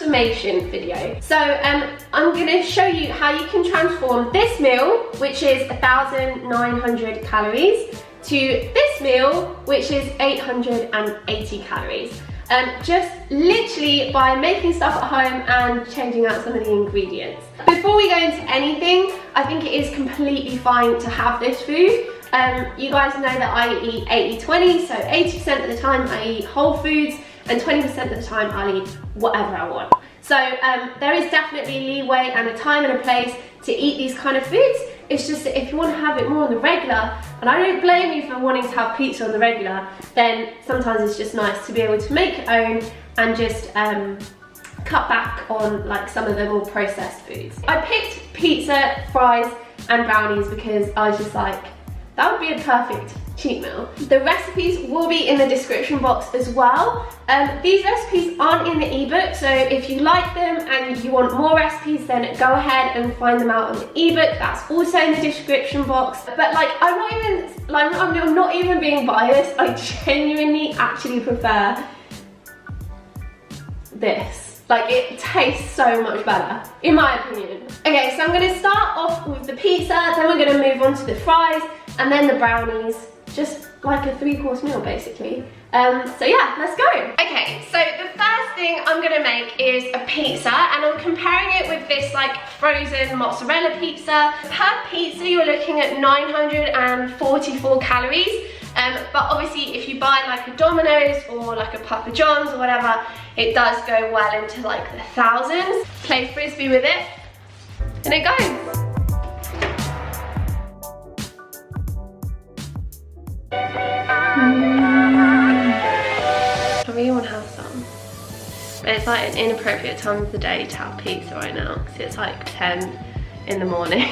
transformation video. So I'm going to show you how you can transform this meal, which is 1,900 calories, to this meal, which is 880 calories. Just literally by making stuff at home and changing out some of the ingredients. Before we go into anything, I think it is completely fine to have this food. You guys know that I eat 80-20, so 80% of the time I eat whole foods and 20% of the time I'll eat whatever I want. So there is definitely leeway and a time and a place to eat these kind of foods. It's just that if you want to have it more on the regular, and I don't blame you for wanting to have pizza on the regular, then sometimes it's just nice to be able to make your own and just cut back on like some of the more processed foods. I picked pizza, fries and brownies because I was just like, that would be a perfect cheat meal. The recipes will be in the description box as well. These recipes aren't in the ebook, so if you like them and you want more recipes, then go ahead and find them out on the ebook. That's also in the description box. But like, I'm not even being biased. I genuinely actually prefer this. Like, it tastes so much better, in my opinion. Okay, so I'm gonna start off with the pizza, then we're gonna move on to the fries, and then the brownies. Just like a 3-course meal, basically. So yeah, let's go. Okay, so the first thing I'm gonna make is a pizza, and I'm comparing it with this like frozen mozzarella pizza. Per pizza, you're looking at 944 calories. But obviously, if you buy like a Domino's or like a Papa John's or whatever, it does go well into like the thousands. Play frisbee with it, and it goes. I really want to have some, but it's like an inappropriate time of the day to have pizza right now because it's like 10 in the morning.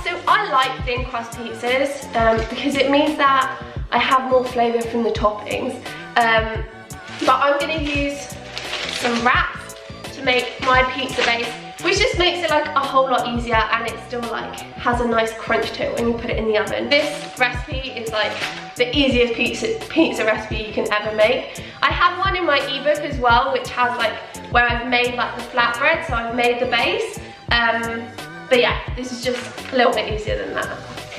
So I like thin crust pizzas because it means that I have more flavour from the toppings, but I'm going to use some wraps to make my pizza base, which just makes it like a whole lot easier, and it still like has a nice crunch to it when you put it in the oven. This recipe is like the easiest pizza recipe you can ever make. I have one in my ebook as well, which has like where I've made like the flatbread, so I've made the base. But yeah, this is just a little bit easier than that.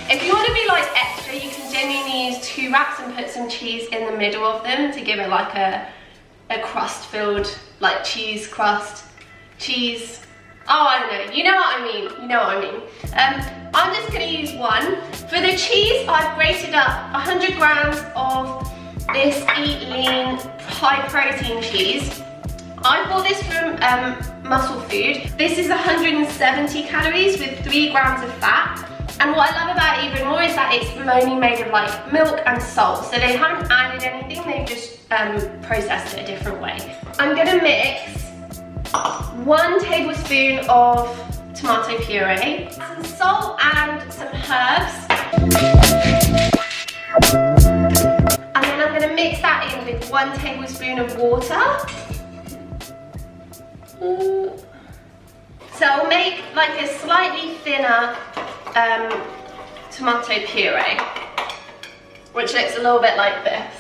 If you want to be like extra, you can genuinely use 2 wraps and put some cheese in the middle of them to give it like a crust filled, like cheese crust, cheese. Oh, I don't know, you know what I mean, you know what I mean. I'm just gonna use one. For the cheese, I've grated up 100 grams of this Eat Lean high protein cheese. I bought this from Muscle Food. This is 170 calories with 3 grams of fat. And what I love about it even more is that it's only made of like milk and salt. So they haven't added anything, they've just processed it a different way. I'm gonna mix 1 tablespoon of tomato puree, some salt and some herbs. And then I'm gonna mix that in with 1 tablespoon of water. So I'll make like a slightly thinner tomato puree, which looks a little bit like this.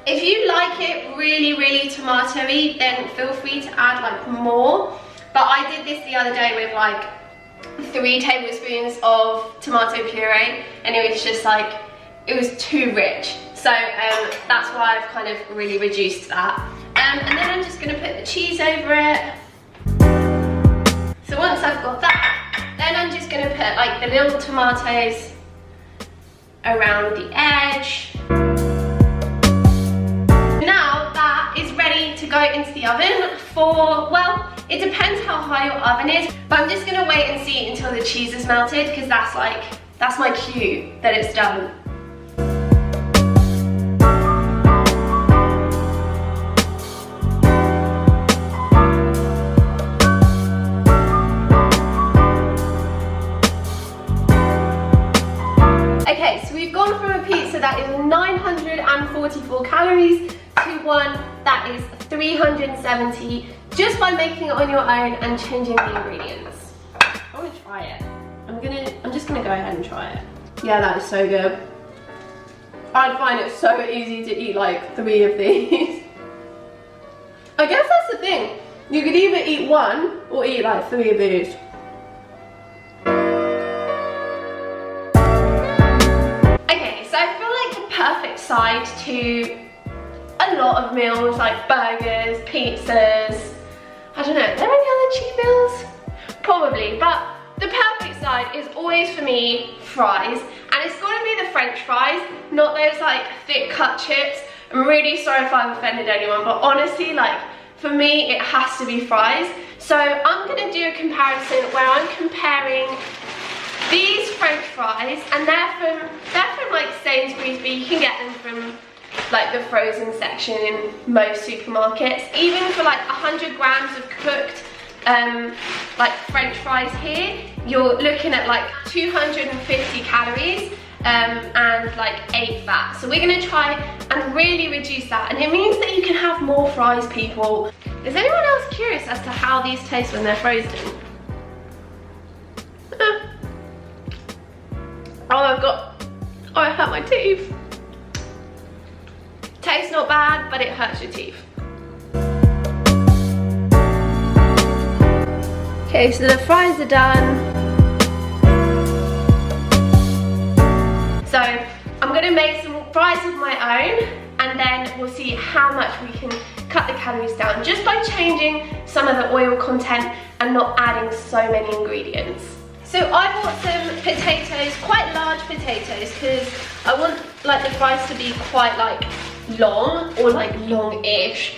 If you like it really, really tomatoey, then feel free to add like more. But I did this the other day with like 3 tablespoons of tomato puree, and it was just like, it was too rich. So that's why I've kind of really reduced that. And then I'm just gonna put the cheese over it. So once I've got that, then I'm just gonna put like the little tomatoes around the edge. Now that is ready to go into the oven for, well, it depends how high your oven is, but I'm just gonna wait and see until the cheese is melted, because that's my cue that it's done. Okay, so we've gone from a pizza that is 944 calories to one that is 370 just by making it on your own and changing the ingredients. I want to try it. I'm just gonna go ahead and try it. Yeah, that is so good. I'd find it so easy to eat like 3 of these. I guess that's the thing. You could either eat 1 or eat like 3 of these. Okay, so I feel like the perfect side to a lot of meals, like burgers, pizzas. I don't know, are there any other cheap meals? Probably, but the perfect side is always for me fries, and it's got to be the French fries, not those like thick cut chips. I'm really sorry if I've offended anyone, but honestly, like for me it has to be fries. So I'm going to do a comparison where I'm comparing these French fries, and they're from like Sainsbury's, but you can get them from like the frozen section in most supermarkets. Even for like 100 grams of cooked like French fries here, you're looking at like 250 calories and like 8 fat. So we're going to try and really reduce that, and it means that you can have more fries, people. Is anyone else curious as to how these taste when they're frozen? Oh, I hurt my teeth. Tastes not bad, but it hurts your teeth. Okay, so the fries are done. So I'm gonna make some fries of my own, and then we'll see how much we can cut the calories down just by changing some of the oil content and not adding so many ingredients. So I bought some potatoes, quite large potatoes, because I want like the fries to be quite like long, or like long-ish.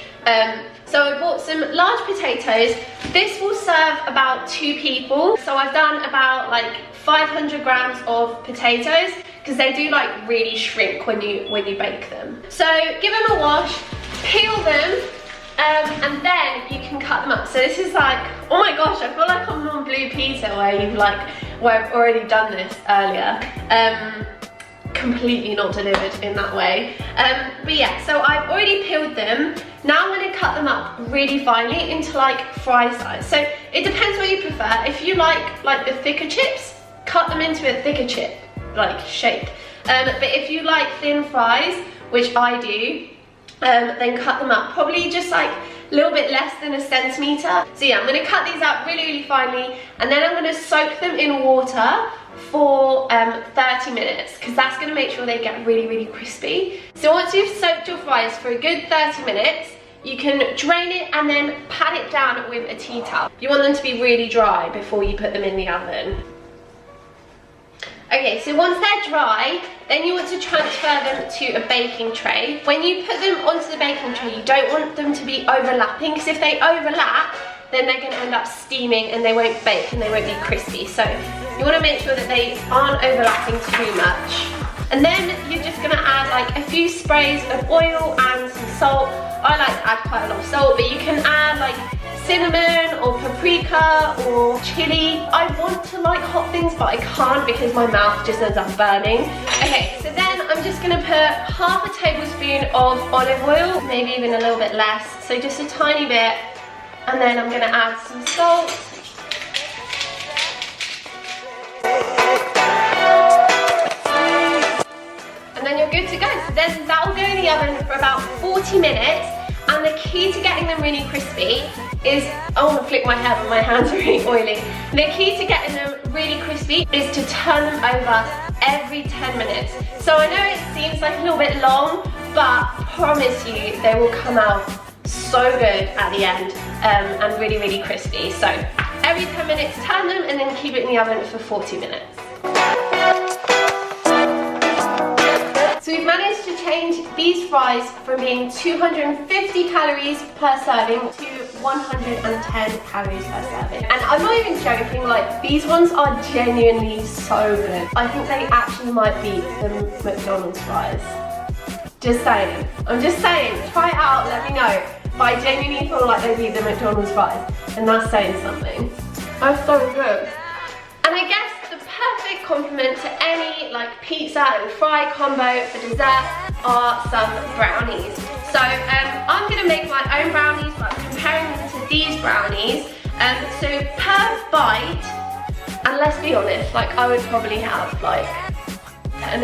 So I bought some large potatoes. This will serve about 2 people. So I've done about like 500 grams of potatoes, because they do like really shrink when you bake them. So give them a wash, peel them, and then you can cut them up. So this is like, oh my gosh, I feel like I'm on Blue Peter where I've already done this earlier. Completely not delivered in that way. But yeah, so I've already peeled them. Now I'm going to cut them up really finely into like fry size. So it depends what you prefer. If you like the thicker chips, cut them into a thicker chip like shape. But if you like thin fries, which I do, then cut them up probably just like a little bit less than 1 centimeter. So yeah, I'm going to cut these out really, really finely, and then I'm going to soak them in water for 30 minutes, because that's going to make sure they get really, really crispy. So once you've soaked your fries for a good 30 minutes, you can drain it and then pat it down with a tea towel. You want them to be really dry before you put them in the oven. Okay, so once they're dry, then you want to transfer them to a baking tray. When you put them onto the baking tray, you don't want them to be overlapping, because if they overlap, then they're going to end up steaming and they won't bake and they won't be crispy. So you want to make sure that they aren't overlapping too much. And then you're just going to add like a few sprays of oil and some salt. I like to add quite a lot of salt, but you can add like cinnamon or paprika or chili. I want to like hot things, but I can't because my mouth just ends up burning. Okay, so then I'm just going to put half a tablespoon of olive oil, maybe even a little bit less, so just a tiny bit. And then I'm going to add some salt. And then you're good to go. So then that will go in the oven for about 40 minutes. And the key to getting them really crispy is, I want to flick my hair but my hands are really oily. The key to getting them really crispy is to turn them over every 10 minutes. So I know it seems like a little bit long, but I promise you they will come out so good at the end and really, really crispy. So every 10 minutes turn them and then keep it in the oven for 40 minutes. So we've managed to change these fries from being 250 calories per serving to 110 calories per serving. And I'm not even joking, like these ones are genuinely so good. I think they actually might beat the McDonald's fries. Just saying. I'm just saying, try it out, let me know. But I genuinely feel like they beat the McDonald's fries, and that's saying something. That's so good. And I guess the perfect complement to any like pizza and fry combo for dessert are some brownies. So I'm gonna make my own brownies, but I'm comparing them to these brownies. So per bite, and let's be honest, like I would probably have like and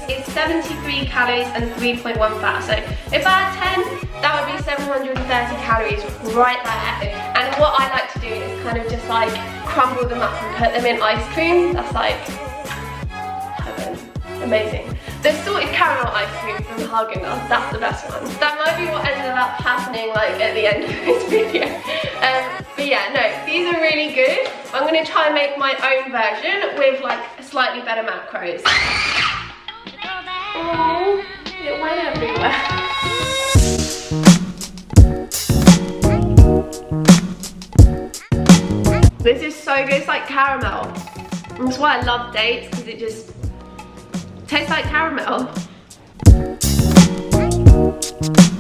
it's 73 calories and 3.1 fat. So if I had 10, that would be 730 calories right there. And what I like to do is kind of just like crumble them up and put them in ice cream. That's like heaven. Amazing. The salted caramel ice cream from Haagen-Dazs, that's the best one. That might be what ended up happening like at the end of this video. But yeah, no, these are really good. I'm gonna try and make my own version with like slightly better macros. Oh, it went everywhere. This is so good, it's like caramel. That's why I love dates, because it just tastes like caramel.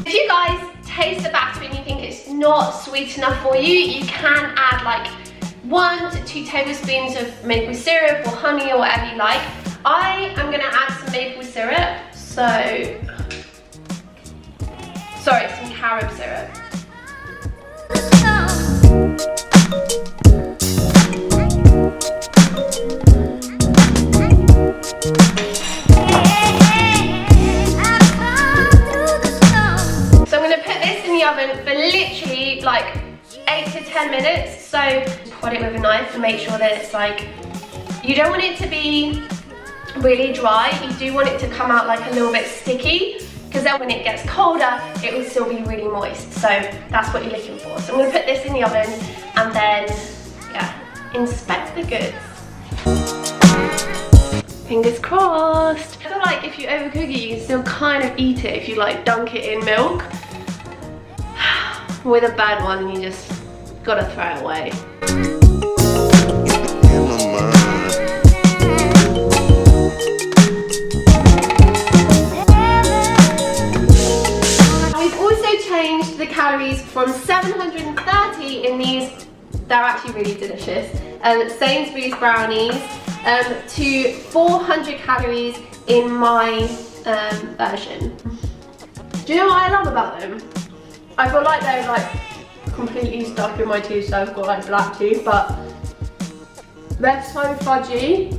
If you guys taste the batter and you think it's not sweet enough for you, you can add like 1 to 2 tablespoons of maple syrup or honey or whatever you like. I am gonna add some maple syrup, sorry, some carob syrup. Oven for literally like 8 to 10 minutes. So prod it with a knife and make sure that it's like, you don't want it to be really dry, you do want it to come out like a little bit sticky, because then when it gets colder it will still be really moist. So that's what you're looking for. So I'm going to put this in the oven and then yeah, inspect the goods. Fingers crossed. I feel like if you overcook it you can still kind of eat it if you like dunk it in milk. With a bad one, you just gotta throw it away. We've also changed the calories from 730 in these, they're actually really delicious, Sainsbury's brownies, to 400 calories in my version. Do you know what I love about them? I feel like they're like completely stuck in my teeth, so I've got like black teeth, but they're so fudgy.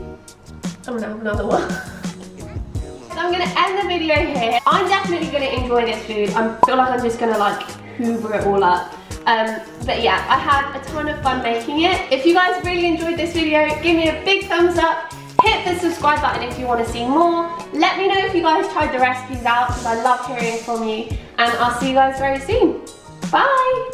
I'm gonna have another one. So I'm gonna end the video here. I'm definitely gonna enjoy this food. I feel like I'm just gonna like hoover it all up. But yeah, I had a ton of fun making it. If you guys really enjoyed this video, give me a big thumbs up. Hit the subscribe button if you want to see more. Let me know if you guys tried the recipes out, because I love hearing from you. And I'll see you guys very soon. Bye!